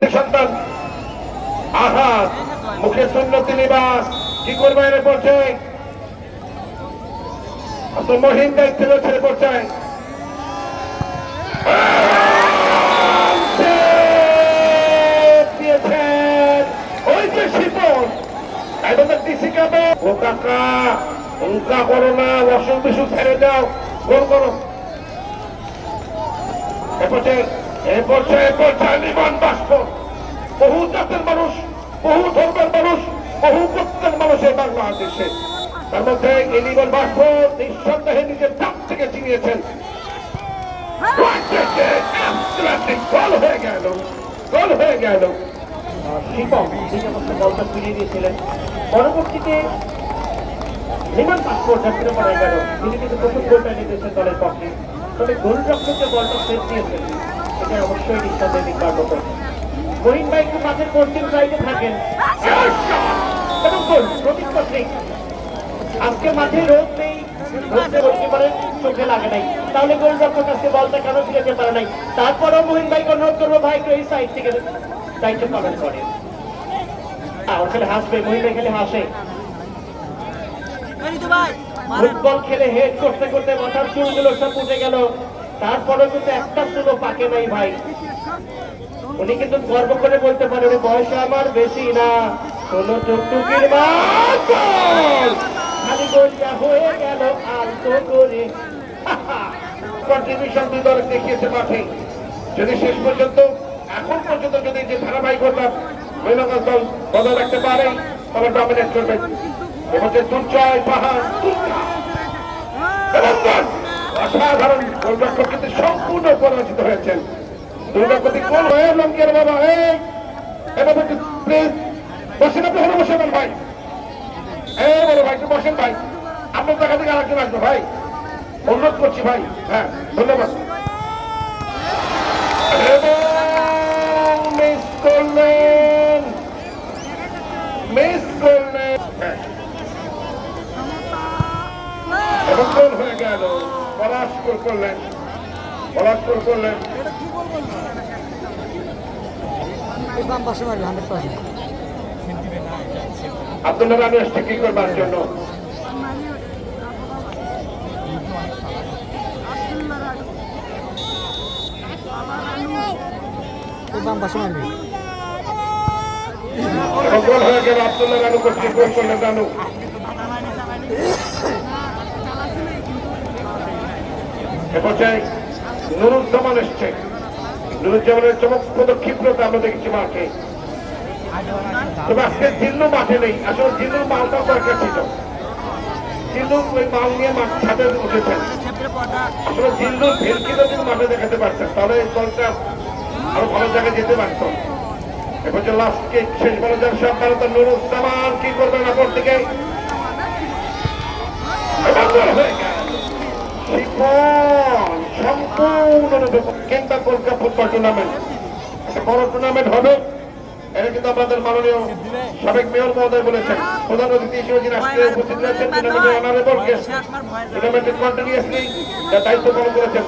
সন্তান আহাত মুখে সুন্নতি লিবাস কি করবে এনে পড়ছে মহিন দায়িত্ব ছেড়ে পড়ছে দিয়েছেন ওই যে শিপন ও কাকা উঙ্কা করো না অসুখ বিসুখ ছেড়ে যাও গোল করো নির্মাণ বাষ্প বহু জাতের মানুষ বহু ধর্মের মানুষ বহু গোত্রের মানুষের বাংলাদেশে তার মধ্যে এই নির্মাণ বাষ্প নিঃসন্দেহে নিজের দাঁত থেকে চিনিয়েছেন গোল হয়ে গেল গোল হয়ে গেল শিপম বলটা ফিরিয়ে দিয়েছিলেন পরবর্তীতে নির্মাণ বাষ্প যাত্রা করা গেল তিনি কিন্তু প্রথম গোলটা নিয়েছেন দলের পক্ষে তবে গোলরক্ষক যে বলটা সেট দিয়েছেন এটা অবশ্যই নিঃসন্দেহে নির্মাণ মতো মহিন ভাই একটু মাঠের পশ্চিম সাইডে থাকেন এবং গোল প্রতিষ্ঠা সিং আজকে মাঠে রোদ নেই গোলকিপারের চোখে লাগে নাই তাহলে গোলরক্ষক আজকে বলটা কেন ফিরেতে পারে নাই তারপরেও মহিন ভাইকে অনুরোধ করবো ভাই একটু এই সাইড থেকে দায়িত্ব পালন করেন ওখানে হাসবে মহিন ভাই খালি হাসে ফুটবল খেলে হেড করতে করতে মাথার চুলগুলো সব উঠে গেল তারপরেও কিন্তু একটা চুলও পাকে নাই ভাই উনি কিন্তু গর্ব করে বলতে পারেন বয়স আমার বেশি না 16 টুকটুকির খালি গোলটা হয়ে গেল আলতো করে কন্ট্রিবিউশন দুই দল দেখিয়েছে মাঠে যদি শেষ পর্যন্ত এখন পর্যন্ত যদি যে ধারাবাহিকতা মহিলাগঞ্জ দল বজায় রাখতে পারে তবে ডমিনেট করবে এবং যে দুর্জয় পাহাড় অসাধারণ গোলরক্ষক কিন্তু সম্পূর্ণ পরাজিত হয়েছেন দুর্গাপতি গোল হয়ে লঙ্কের বাবা এভাবে প্লিজ বসেন আপনি হলে বসে নেন ভাই বলো ভাই একটু বসেন ভাই আপনার জায়গা থেকে আরেকজন আসবে ভাই অনুরোধ করছি ভাই হ্যাঁ ধন্যবাদ মিস করলেন এবং গোল হয়ে গেল পলাশপুর করলেন আব্দুল্লাহ রানু এসছে কি করবার জন্য এবং গোল হয়ে গেল আব্দুল্লাহ রানু করছে গোল করলেন রানু এ পর্যায়ে নুরুজ্জামান এসছে নুরুজ্জামানের চমকপ্রদ ক্ষিপ্রতা আমরা দেখেছি মাঠে তবে আজকে জিল্লু মাঠে নেই আসলে জিল্লুর মালটা দরকার ছিল জিল্লু ওই মাল নিয়ে মাঠ ছাদে উঠেছেন আসলে জিল্লুর ভেলকিটা যদি মাঠে দেখাতে পারতেন তাহলে এই দলটা আরো ভালো জায়গায় যেতে পারত এ পর্যন্ত লাস্টকে শেষ বলে যার সম্পাদক নুরুজ্জামান কি করবেন অপর থেকে সম্পূর্ণরূপে কিংবা কলকাতা ফুটবল টুর্নামেন্ট একটা বড় টুর্নামেন্ট হবে এটা কিন্তু আমাদের মাননীয় সাবেক মেয়র মহোদয় বলেছেন প্রধান অতিথি হিসেবে যিনি আজকে উপস্থিত রয়েছেন টুর্নামেন্টের অনারেবল গেস্ট টুর্নামেন্টের কন্টিনিউয়াসলি দায়িত্ব পালন করেছেন